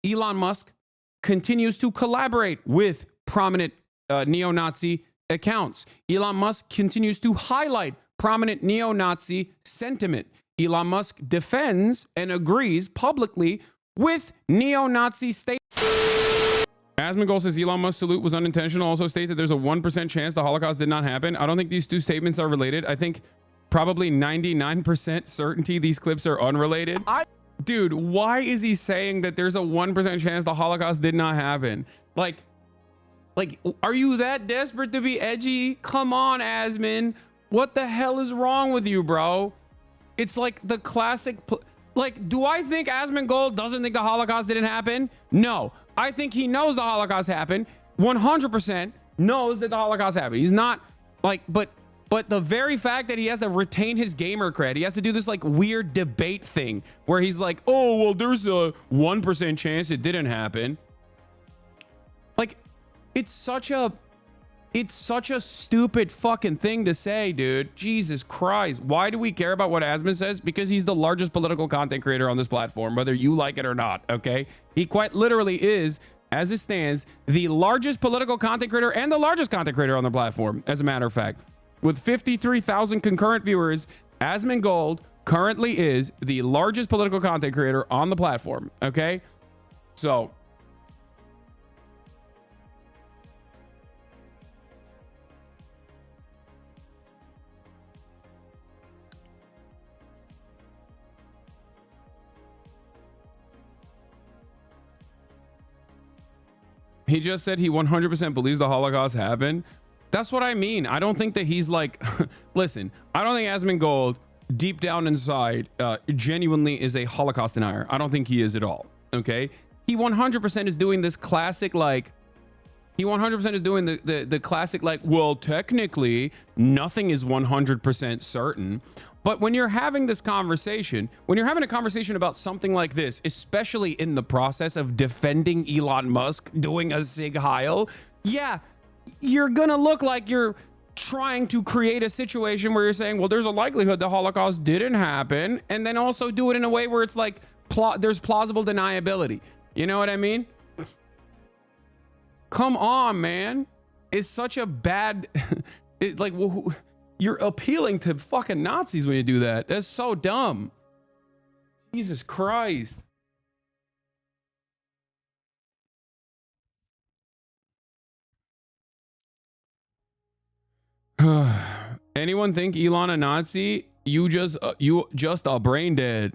Elon Musk continues to collaborate with prominent neo-Nazi accounts. Elon Musk continues to highlight prominent neo-Nazi sentiment. Elon Musk defends and agrees publicly with neo-Nazi statements. Asmongold says Elon Musk's salute was unintentional. Also state that there's a 1% chance the Holocaust did not happen. I don't think these two statements are related. I think probably 99% certainty these clips are unrelated. Dude, why is he saying that there's a 1% chance the Holocaust did not happen? Like, are you that desperate to be edgy? Come on, Asmon. What the hell is wrong with you, bro? It's like the classic... Like, do I think Asmongold doesn't think the Holocaust didn't happen? No. I think he knows the Holocaust happened. 100% knows that the Holocaust happened. He's not like, but the very fact that he has to retain his gamer cred, he has to do this like weird debate thing where he's like, oh, well, there's a 1% chance it didn't happen. Like, it's such a stupid fucking thing to say, dude. Jesus Christ. Why do we care about what Asmon says? Because he's the largest political content creator on this platform, whether you like it or not, okay? He quite literally is, as it stands, the largest political content creator and the largest content creator on the platform, as a matter of fact. With 53,000 concurrent viewers, Asmongold currently is the largest political content creator on the platform, okay? So... he just said he 100% believes the Holocaust happened. That's what I mean. I don't think that he's like, listen, I don't think Asmongold deep down inside genuinely is a Holocaust denier. I don't think he is at all. Okay. He 100% is doing this classic, like, he 100% is doing the classic, like, well, technically nothing is 100% certain. But when you're having this conversation, when you're having a conversation about something like this, especially in the process of defending Elon Musk doing a Sig Heil, yeah, you're going to look like you're trying to create a situation where you're saying, well, there's a likelihood the Holocaust didn't happen. And then also do it in a way where it's like, there's plausible deniability. You know what I mean? Come on, man. It's such a bad, like, well, you're appealing to fucking Nazis when you do that. That's so dumb. Jesus Christ. Anyone think Elon a Nazi? You just a brain dead.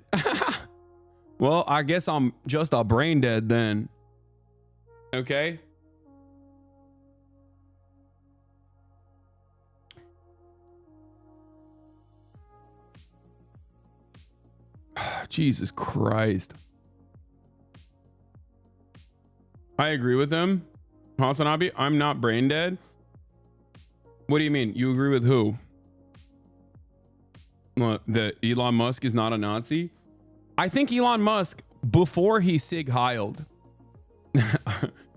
Well, I guess I'm just a brain dead then. Okay. Jesus Christ. I agree with them. HasanAbi, I'm not brain dead. What do you mean? You agree with who? That Elon Musk is not a Nazi? I think Elon Musk, before he Sig Heiled,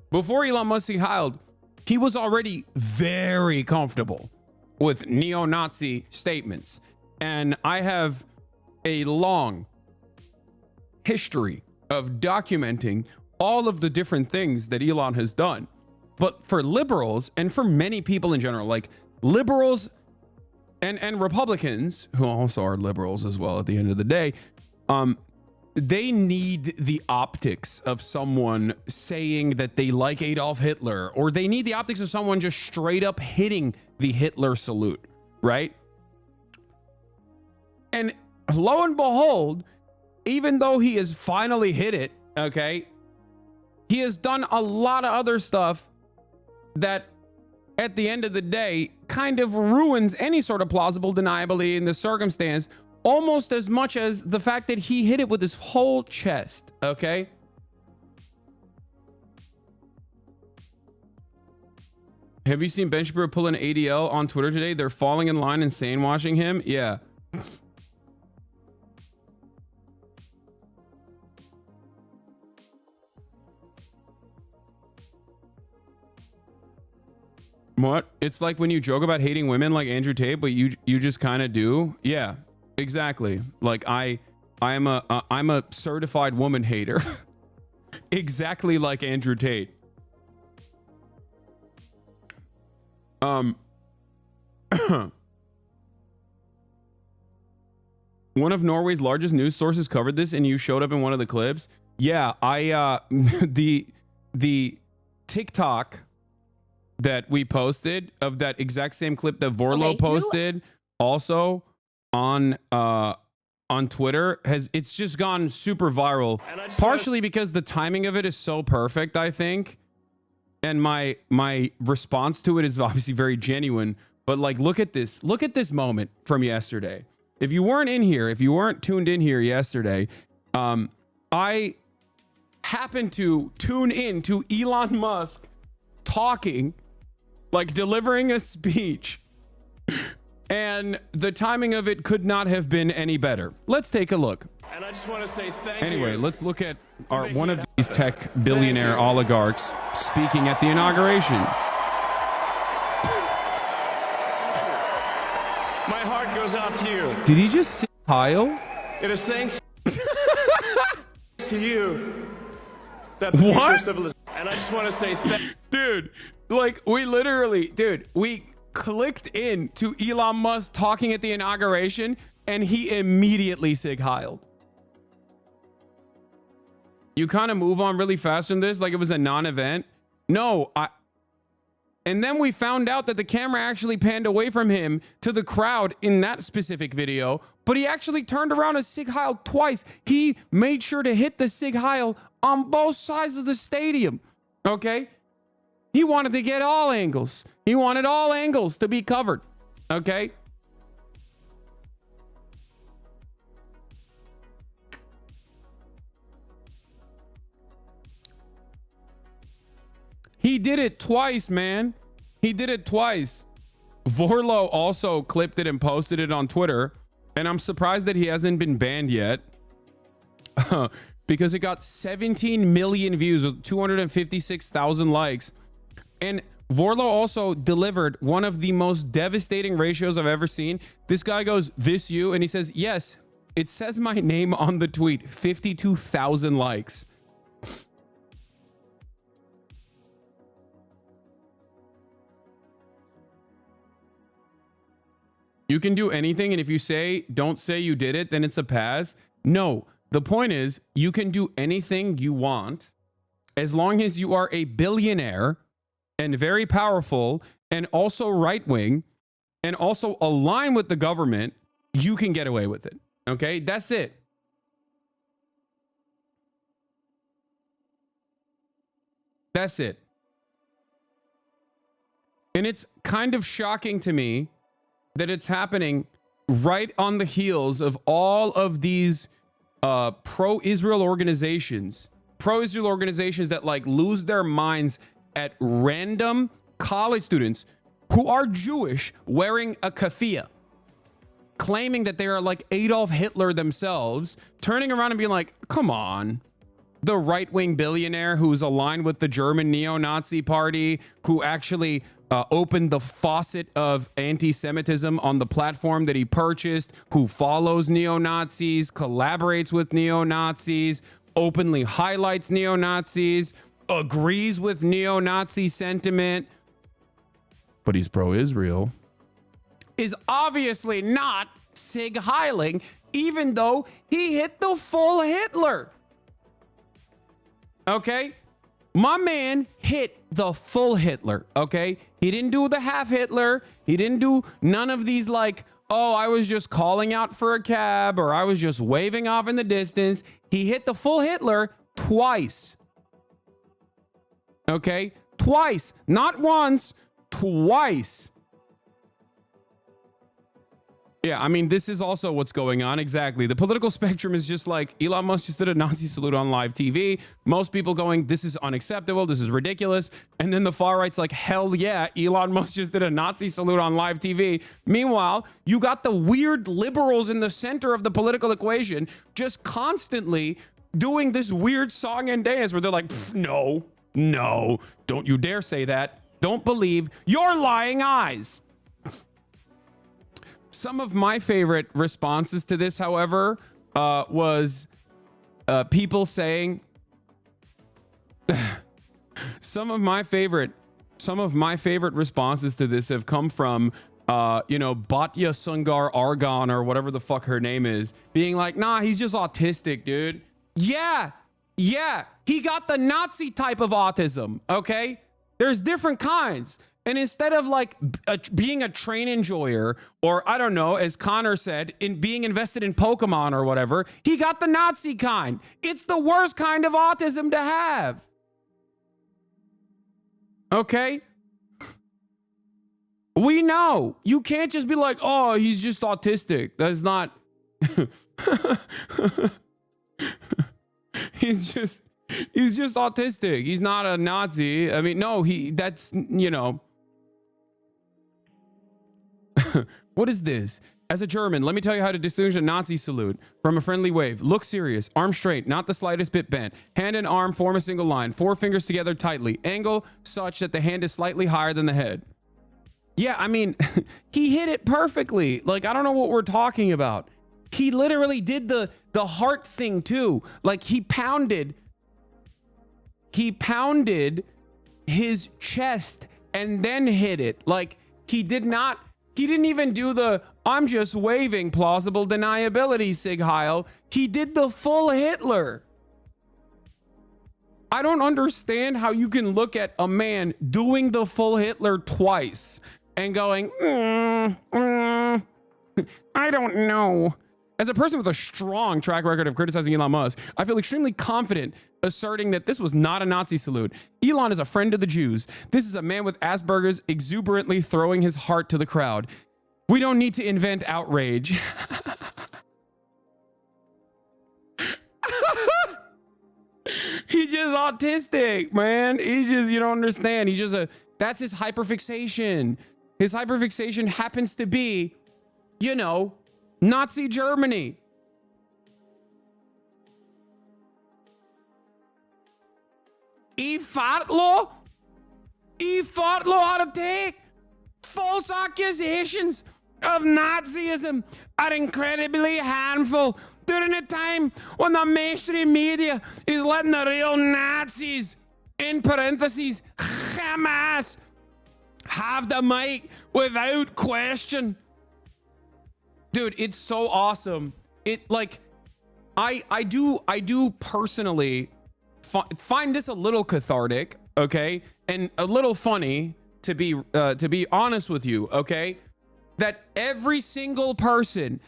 before Elon Musk Sig Heiled, he was already very comfortable with neo-Nazi statements. And I have a long history of documenting all of the different things that Elon has done. But for liberals and for many people in general, like liberals and Republicans, who also are liberals as well at the end of the day, they need the optics of someone saying that they like Adolf Hitler, or they need the optics of someone just straight up hitting the Hitler salute, right? And lo and behold, even though he has finally hit it, okay, he has done a lot of other stuff that at the end of the day kind of ruins any sort of plausible deniability in the circumstance, almost as much as the fact that he hit it with his whole chest, okay? Have you seen Ben Shapiro pull an ADL on Twitter today? They're falling in line and sane washing him. Yeah. What? It's like when you joke about hating women like Andrew Tate, but you just kind of do. Yeah, exactly. Like I'm a certified woman hater. exactly like Andrew Tate. One of Norway's largest news sources covered this, and you showed up in one of the clips. Yeah, I the TikTok that we posted of that exact same clip that Vorlo posted also on Twitter it's just gone super viral. Partially because the timing of it is so perfect, I think. And my response to it is obviously very genuine. But like, look at this moment from yesterday. If you weren't in here, if you weren't tuned in here yesterday, I happened to tune in to Elon Musk talking, like delivering a speech, and the timing of it could not have been any better. Let's take a look. And I just want to say thank you. Anyway, let's look at one of these tech billionaire oligarchs speaking at the inauguration. My heart goes out to you. Did he just say Heil? It is thanks to you that the future of civilization. And I just want to say dude, like we clicked in to Elon Musk talking at the inauguration, and he immediately sig Heiled. You kind of move on really fast from this, like it was a non-event. No, and then we found out that the camera actually panned away from him to the crowd in that specific video, but he actually turned around and sig Heil twice. He made sure to hit the sig Heil on both sides of the stadium. Okay? He wanted to get all angles. He wanted all angles to be covered. Okay? He did it twice, man. He did it twice. Vorlo also clipped it and posted it on Twitter. And I'm surprised that he hasn't been banned yet. Because it got 17 million views with 256,000 likes. And Vorlo also delivered one of the most devastating ratios I've ever seen. This guy goes, "This you?" And he says, "Yes, it says my name on the tweet." 52,000 likes. You can do anything, and if you don't say you did it, then it's a pass. No, the point is, you can do anything you want as long as you are a billionaire and very powerful and also right-wing and also align with the government. You can get away with it. Okay? That's it. That's it. And it's kind of shocking to me that it's happening right on the heels of all of these pro-Israel organizations that like lose their minds at random college students who are Jewish wearing a keffiyeh, claiming that they are like Adolf Hitler themselves, turning around and being like, come on. The right-wing billionaire who's aligned with the German neo-Nazi party, who actually opened the faucet of anti-Semitism on the platform that he purchased, who follows neo-Nazis, collaborates with neo-Nazis, openly highlights neo-Nazis, agrees with neo-Nazi sentiment, but he's pro-Israel, is obviously not sig heiling, even though he hit the full Hitler. Okay? My man hit the full Hitler, okay? He didn't do the half Hitler. He didn't do none of these like, oh, I was just calling out for a cab or I was just waving off in the distance. He hit the full Hitler twice. Okay? Twice. Not once, twice. Yeah, I mean, this is also what's going on. Exactly. The political spectrum is just like Elon Musk just did a Nazi salute on live TV. Most people going, this is unacceptable. This is ridiculous. And then the far right's like, hell yeah, Elon Musk just did a Nazi salute on live TV. Meanwhile, you got the weird liberals in the center of the political equation just constantly doing this weird song and dance where they're like, no, don't you dare say that. Don't believe your lying eyes. Some of my favorite responses to this, however, was people saying, some of my favorite responses to this have come from Batya Sungar Argon or whatever the fuck her name is, being like, nah, he's just autistic, dude. Yeah, he got the Nazi type of autism, okay? There's different kinds. And instead of like being a train enjoyer, or I don't know, as Connor said, in being invested in Pokemon or whatever, he got the Nazi kind. It's the worst kind of autism to have. Okay? We know. You can't just be like, oh, he's just autistic. That's not... He's just autistic. He's not a Nazi. I mean, no, that's, What is this? As a German, let me tell you how to distinguish a Nazi salute from a friendly wave. Look serious, arm straight, not the slightest bit bent. Hand and arm form a single line, 4 fingers together tightly. Angle such that the hand is slightly higher than the head. Yeah, I mean, he hit it perfectly. Like, I don't know what we're talking about. He literally did the heart thing too. Like, he pounded his chest and then hit it. Like, he didn't even do the I'm just waving plausible deniability, Sig Heil. He did the full Hitler. I don't understand how you can look at a man doing the full Hitler twice and going, I don't know. As a person with a strong track record of criticizing Elon Musk, I feel extremely confident asserting that this was not a Nazi salute. Elon is a friend of the Jews. This is a man with Asperger's exuberantly throwing his heart to the crowd. We don't need to invent outrage. He's just autistic, man. He's just, you don't understand. He's just that's his hyperfixation. His hyperfixation happens to be, Nazi Germany. He fought law how to take false accusations of Nazism are incredibly harmful during a time when the mainstream media is letting the real Nazis, in parentheses, Hamas, have the mic without question. Dude, it's so awesome. It like, I do personally find this a little cathartic, okay, and a little funny to be honest with you, okay, that every single person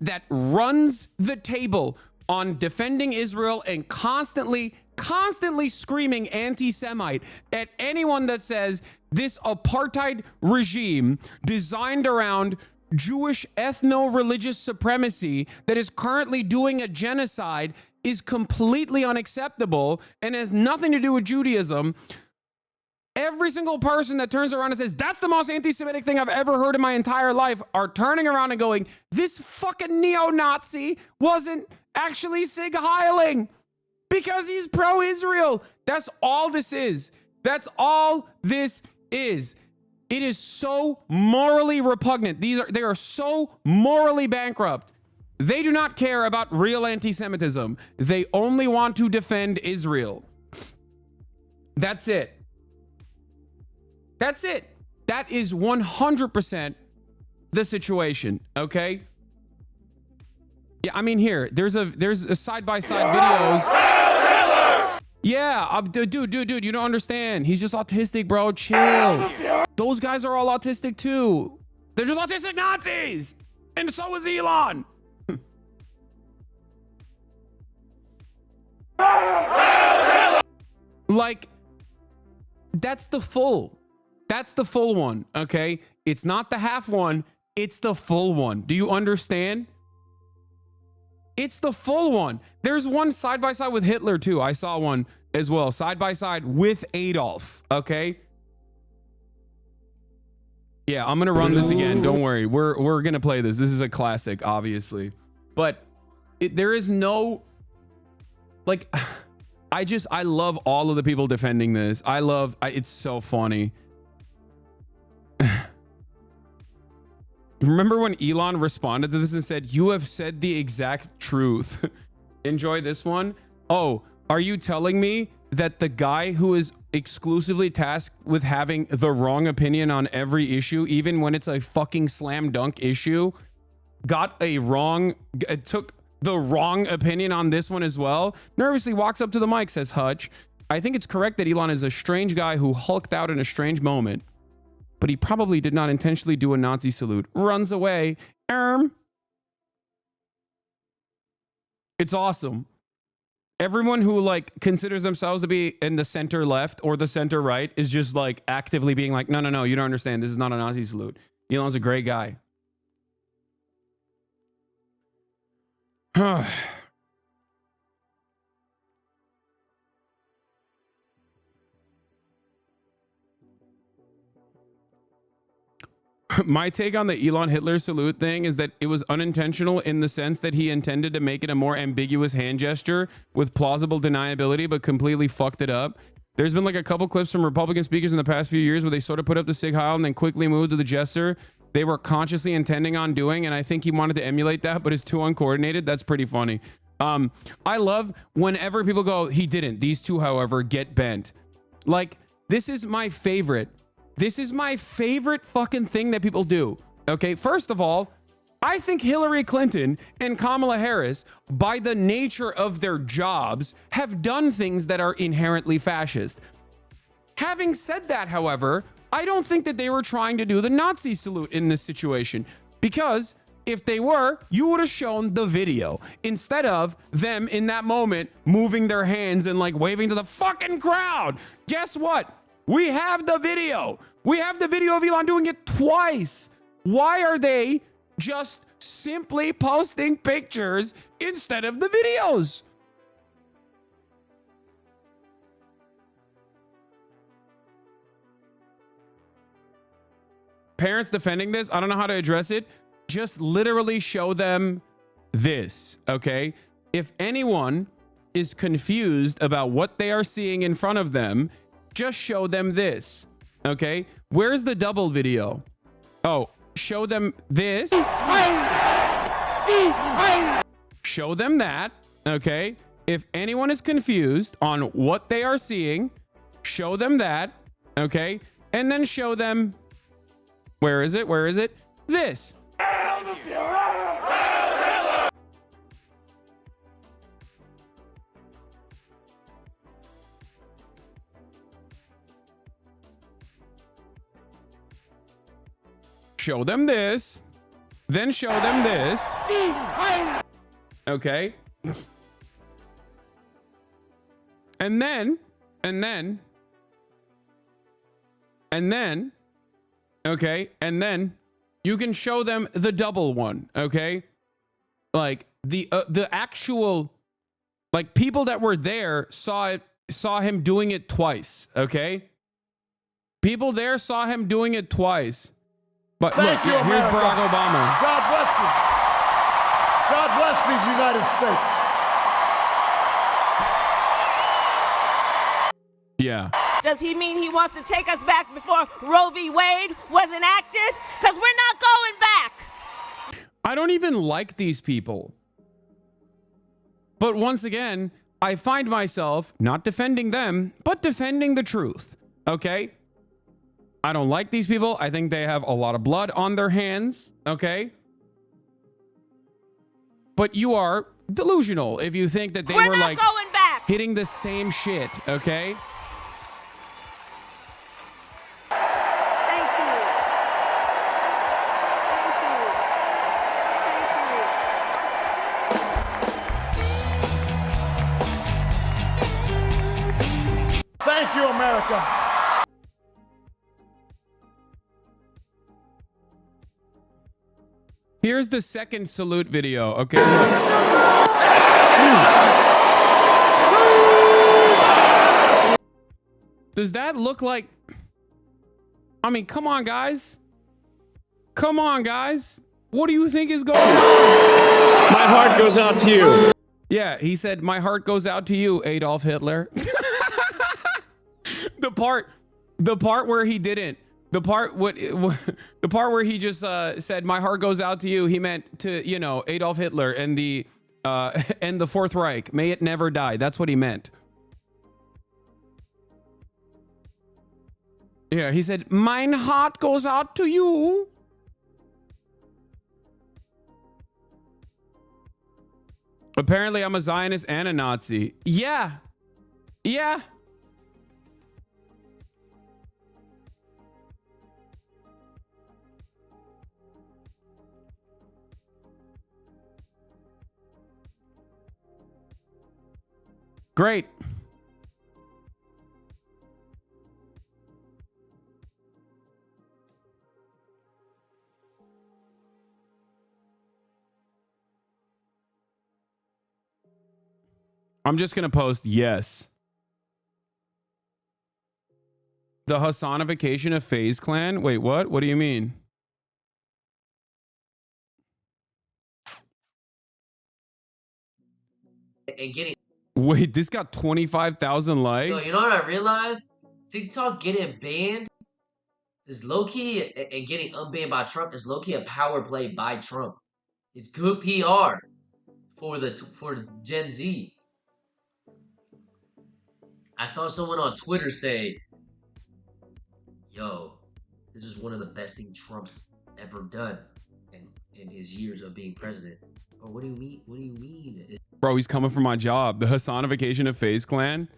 that runs the table on defending Israel and constantly screaming anti-Semite at anyone that says this apartheid regime designed around Jewish ethno-religious supremacy that is currently doing a genocide is completely unacceptable and has nothing to do with Judaism. Every single person that turns around and says, that's the most anti-Semitic thing I've ever heard in my entire life, are turning around and going, this fucking neo-Nazi wasn't actually Sig Heiling because he's pro-Israel. That's all this is. That's all this is. It is so morally repugnant. They are so morally bankrupt. They do not care about real anti-Semitism. They only want to defend Israel. That's it. That's it. That is 100% the situation, okay? Yeah, I mean, here, there's a side-by-side videos. Yeah, dude, you don't understand. He's just autistic, bro. Chill. Those guys are all autistic too. They're just autistic Nazis. And so is Elon. Like, that's the full one, okay? It's not the half one, it's the full one. Do you understand? It's the full one. There's one side by side with Hitler too. I saw one as well, side by side with Adolf, okay? Yeah, I'm gonna run this again. Don't worry. We're gonna play this. This is a classic, obviously. But there is no, like, I love all of the people defending this. It's so funny. Remember when Elon responded to this and said, you have said the exact truth. Enjoy this one. Oh, Are you telling me that the guy who is exclusively tasked with having the wrong opinion on every issue, even when it's a fucking slam dunk issue, took the wrong opinion on this one as well? Nervously walks up to the mic, says, Hutch, I think it's correct that Elon is a strange guy who hulked out in a strange moment, but he probably did not intentionally do a Nazi salute. Runs away. It's awesome. Everyone who like considers themselves to be in the center left or the center right is just like actively being like, no, you don't understand. This is not a Nazi salute. Elon's a great guy. My take on the Elon Hitler salute thing is that it was unintentional in the sense that he intended to make it a more ambiguous hand gesture with plausible deniability, but completely fucked it up. There's been like a couple clips from Republican speakers in the past few years where they sort of put up the Sig Heil and then quickly moved to the gesture they were consciously intending on doing. And I think he wanted to emulate that, but it's too uncoordinated. That's pretty funny. I love whenever people go, he didn't. These two, however, get bent. Like, this is my favorite. This is my favorite fucking thing that people do. Okay, first of all, I think Hillary Clinton and Kamala Harris, by the nature of their jobs, have done things that are inherently fascist. Having said that, however, I don't think that they were trying to do the Nazi salute in this situation, because if they were, you would have shown the video instead of them in that moment moving their hands and like waving to the fucking crowd. Guess what? We have the video. We have the video of Elon doing it twice. Why are they just simply posting pictures instead of the videos? Parents defending this, I don't know how to address it. Just literally show them this, okay? If anyone is confused about what they are seeing in front of them, just show them this, okay? Where's the double video? Oh, show them this. Show them that, okay? If anyone is confused on what they are seeing, show them that, okay? And then show them, where is it? Where is it? This. Show them this, then show them this. Okay. And then, okay. And then you can show them the double one. Okay. Like the actual, like people that were there saw him doing it twice. Okay. People there saw him doing it twice. But look, here's Barack Obama. God bless you. God bless these United States. Yeah. Does he mean he wants to take us back before Roe v. Wade was enacted? Because we're not going back. I don't even like these people. But once again, I find myself not defending them, but defending the truth. Okay? I don't like these people. I think they have a lot of blood on their hands. Okay? But you are delusional if you think that they were like going back. Hitting the same shit. Okay? Thank you, America. Here's the second salute video, okay? Does that look like... I mean, come on, guys. Come on, guys. What do you think is going on? My heart goes out to you. Yeah, he said, my heart goes out to you, Adolf Hitler. The part where he didn't. The part where he just said, my heart goes out to you. He meant to, you know, Adolf Hitler and the Fourth Reich. May it never die. That's what he meant. Yeah, he said, "Mine heart goes out to you." Apparently, I'm a Zionist and a Nazi. Yeah. Yeah. Great. I'm just going to post yes. The Hasanification of FaZe Clan? Wait, what? What do you mean? And getting Wait, this got 25,000 likes? yo, you know what I realized? TikTok getting banned is low key, and getting unbanned by Trump is low key a power play by Trump. It's good PR for Gen Z. I saw someone on Twitter say, "Yo, this is one of the best things Trump's ever done in his years of being president." Or what do you mean? What do you mean? Bro, he's coming for my job. The Hasanification of FaZe Clan.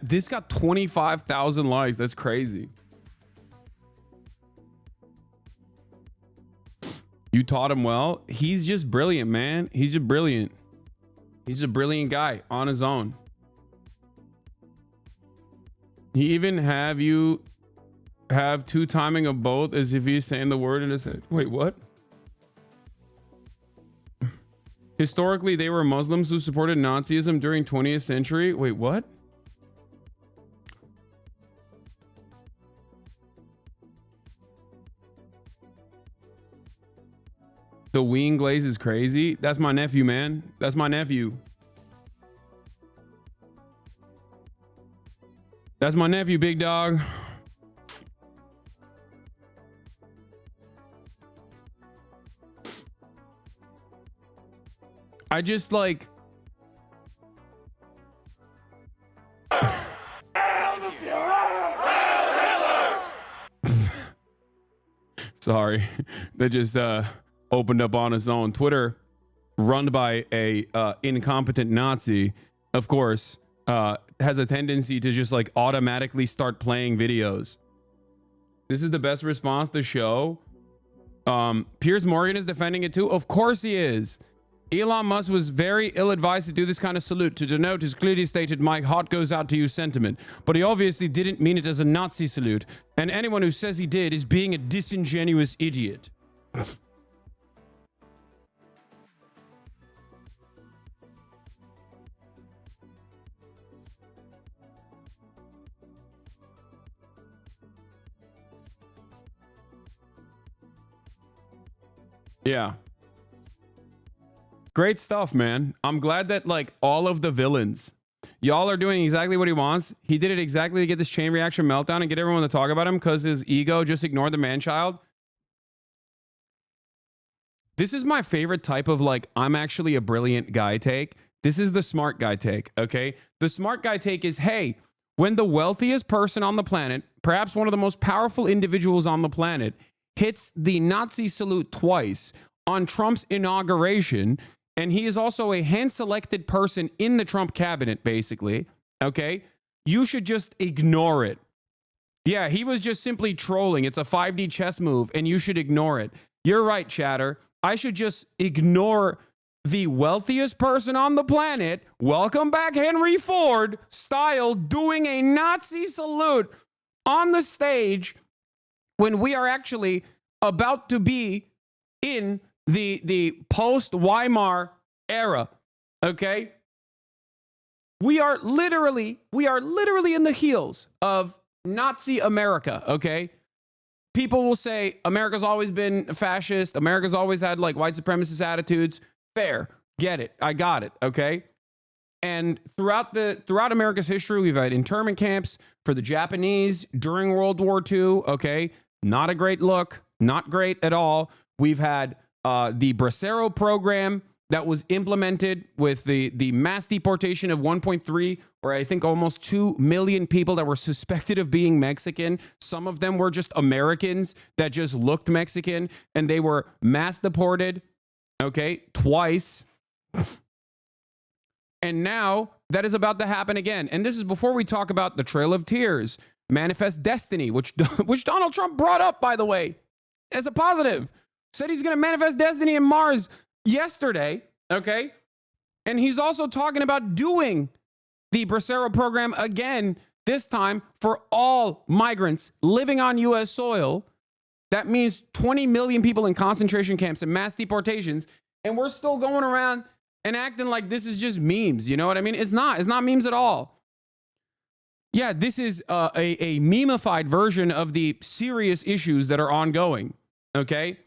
This got 25,000 likes. That's crazy. You taught him well. He's just brilliant, man. He's just brilliant. He's a brilliant guy on his own. He even have you have two timing of both as if he's saying the word in his head. Wait, what? Historically, they were Muslims who supported Nazism during 20th century. Wait, what? The wing glaze is crazy. That's my nephew, man. That's my nephew. That's my nephew, big dog. I just like... Sorry. That just opened up on its own. Twitter, run by a incompetent Nazi, of course, has a tendency to just like automatically start playing videos. This is the best response to show. Piers Morgan is defending it too. Of course he is. Elon Musk was very ill-advised to do this kind of salute to denote his clearly stated "my heart goes out to you" sentiment, but he obviously didn't mean it as a Nazi salute, and anyone who says he did is being a disingenuous idiot. Yeah. Great stuff, man. I'm glad that like all of the villains, y'all are doing exactly what he wants. He did it exactly to get this chain reaction meltdown and get everyone to talk about him because his ego just ignored the man-child. This is my favorite type of like, I'm actually a brilliant guy take. This is the smart guy take, okay? The smart guy take is, hey, when the wealthiest person on the planet, perhaps one of the most powerful individuals on the planet, hits the Nazi salute twice on Trump's inauguration, and he is also a hand-selected person in the Trump cabinet, basically, okay? You should just ignore it. Yeah, he was just simply trolling. It's a 5D chess move, and you should ignore it. You're right, chatter. I should just ignore the wealthiest person on the planet, welcome back Henry Ford style, doing a Nazi salute on the stage when we are actually about to be in the post-Weimar era, okay? We are literally in the heels of Nazi America, okay? People will say America's always been fascist. America's always had like white supremacist attitudes. Fair. Get it. I got it, okay? And throughout America's history, we've had internment camps for the Japanese during World War II, okay? Not a great look. Not great at all. We've had the Bracero program that was implemented with the mass deportation of 1.3 or I think almost 2 million people that were suspected of being Mexican. Some of them were just Americans that just looked Mexican, and they were mass deported, okay, twice. And now that is about to happen again. And this is before we talk about the Trail of Tears, Manifest Destiny, which Donald Trump brought up, by the way, as a positive. Said he's going to manifest destiny in Mars yesterday, okay? And he's also talking about doing the Bracero program again, this time for all migrants living on U.S. soil. That means 20 million people in concentration camps and mass deportations. And we're still going around and acting like this is just memes. You know what I mean? It's not. It's not memes at all. Yeah, this is a memeified version of the serious issues that are ongoing, okay?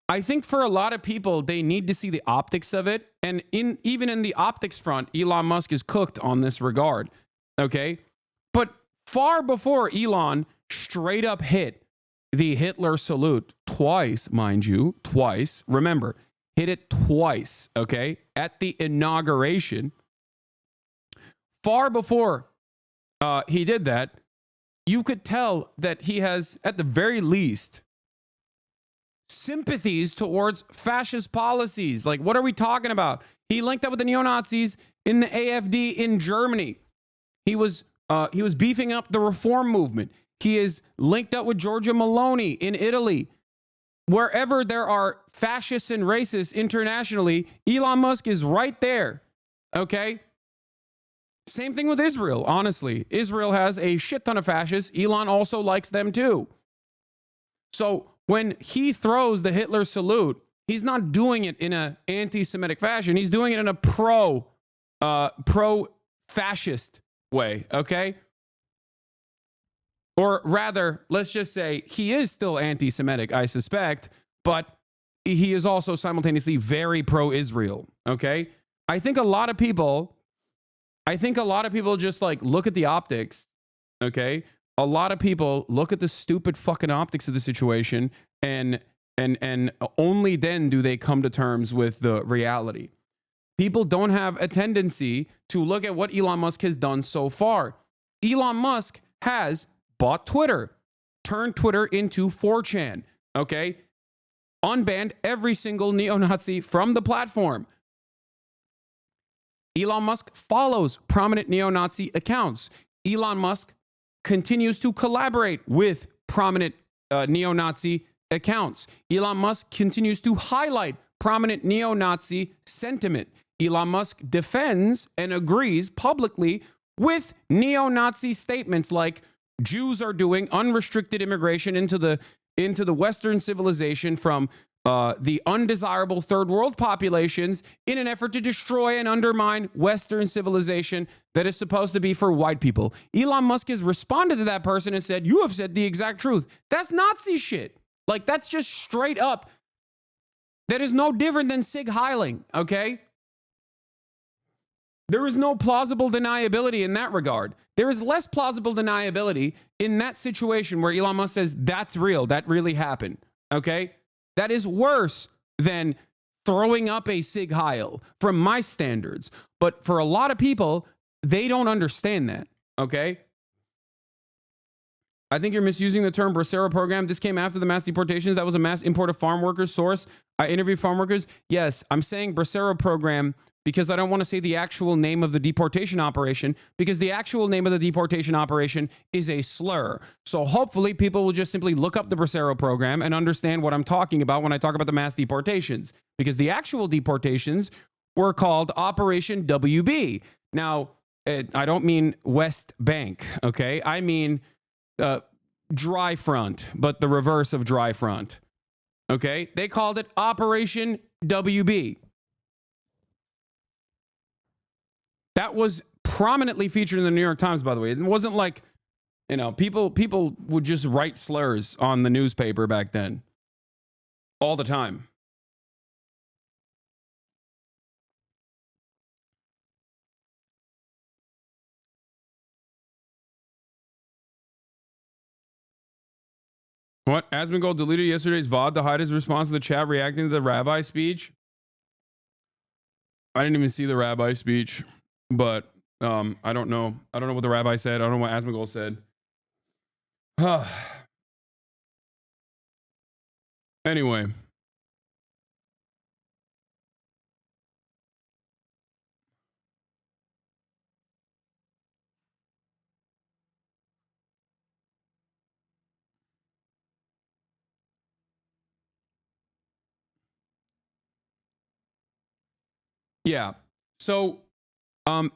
I think for a lot of people, they need to see the optics of it. And even in the optics front, Elon Musk is cooked on this regard, okay? But far before Elon straight up hit the Hitler salute twice, mind you, twice. Remember, hit it twice, okay? At the inauguration. Far before he did that, you could tell that he has, at the very least, sympathies towards fascist policies. Like, what are we talking about? He linked up with the neo-Nazis in the AfD in Germany. He was beefing up the reform movement. He is linked up with Giorgia Meloni in Italy. Wherever there are fascists and racists internationally, Elon Musk is right there. Okay? Same thing with Israel, honestly. Israel has a shit ton of fascists. Elon also likes them too. So when he throws the Hitler salute, he's not doing it in an anti-Semitic fashion. He's doing it in a pro-fascist way, okay? Or rather, let's just say he is still anti-Semitic, I suspect, but he is also simultaneously very pro-Israel, okay? I think a lot of people just like look at the optics, okay? A lot of people look at the stupid fucking optics of the situation and only then do they come to terms with the reality. People don't have a tendency to look at what Elon Musk has done so far. Elon Musk has bought Twitter, turned Twitter into 4chan, okay? Unbanned every single neo-Nazi from the platform. Elon Musk follows prominent neo-Nazi accounts. Elon Musk continues to collaborate with prominent neo-Nazi accounts. Elon Musk continues to highlight prominent neo-Nazi sentiment. Elon Musk defends and agrees publicly with neo-Nazi statements like Jews are doing unrestricted immigration into the Western civilization from the undesirable third world populations in an effort to destroy and undermine Western civilization that is supposed to be for white people. Elon Musk has responded to that person and said, "You have said the exact truth." That's Nazi shit. Like, that's just straight up. That is no different than Sig Heiling, okay? There is no plausible deniability in that regard. There is less plausible deniability in that situation where Elon Musk says, that's real, that really happened, okay? That is worse than throwing up a Sig Heil from my standards. But for a lot of people, they don't understand that, okay? I think you're misusing the term Bracero program. This came after the mass deportations. That was a mass import of farm workers. Source, I interviewed farm workers. Yes, I'm saying Bracero program because I don't want to say the actual name of the deportation operation, because the actual name of the deportation operation is a slur. So hopefully people will just simply look up the Bracero program and understand what I'm talking about when I talk about the mass deportations, because the actual deportations were called Operation WB. Now, I don't mean West Bank, okay? I mean dry front, but the reverse of dry front, okay? They called it Operation WB. That was prominently featured in the New York Times, by the way. It wasn't like, you know, people would just write slurs on the newspaper back then. All the time. What? Asmongold deleted yesterday's VOD to hide his response to the chat reacting to the rabbi speech? I didn't even see the rabbi speech, but I don't know. I don't know what the rabbi said. I don't know what Asmagul said. Anyway. Yeah. So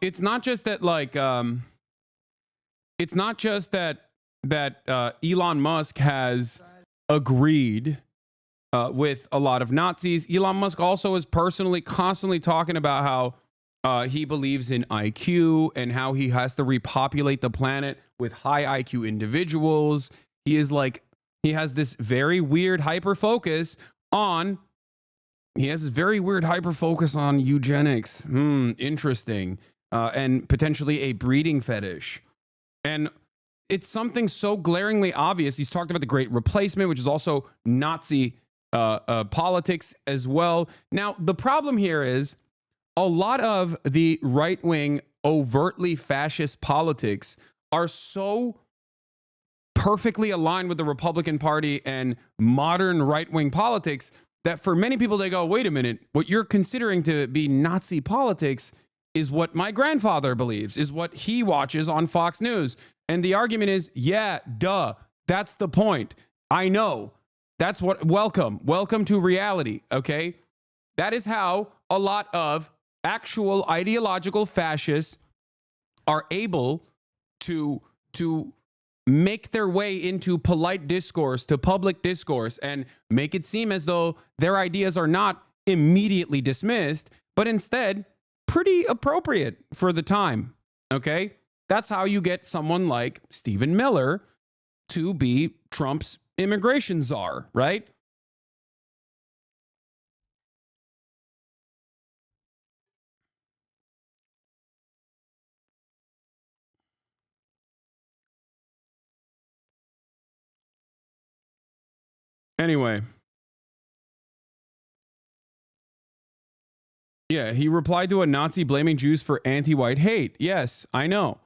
it's not just that like it's not just that Elon Musk has agreed with a lot of Nazis. Elon Musk also is personally constantly talking about how he believes in IQ and how he has to repopulate the planet with high IQ individuals. He is like, he has this very weird hyper focus on, eugenics. Interesting. And potentially a breeding fetish. And it's something so glaringly obvious. He's talked about the Great Replacement, which is also Nazi politics as well. Now, the problem here is a lot of the right-wing, overtly fascist politics are so perfectly aligned with the Republican Party and modern right-wing politics that for many people, they go, wait a minute, what you're considering to be Nazi politics is what my grandfather believes, is what he watches on Fox News. And the argument is, yeah, duh, that's the point. I know. That's what, welcome to reality, okay? That is how a lot of actual ideological fascists are able to make their way into polite discourse, to public discourse, and make it seem as though their ideas are not immediately dismissed, but instead pretty appropriate for the time, okay? That's how you get someone like Stephen Miller to be Trump's immigration czar, right? Anyway. Yeah, he replied to a Nazi blaming Jews for anti-white hate. Yes, I know.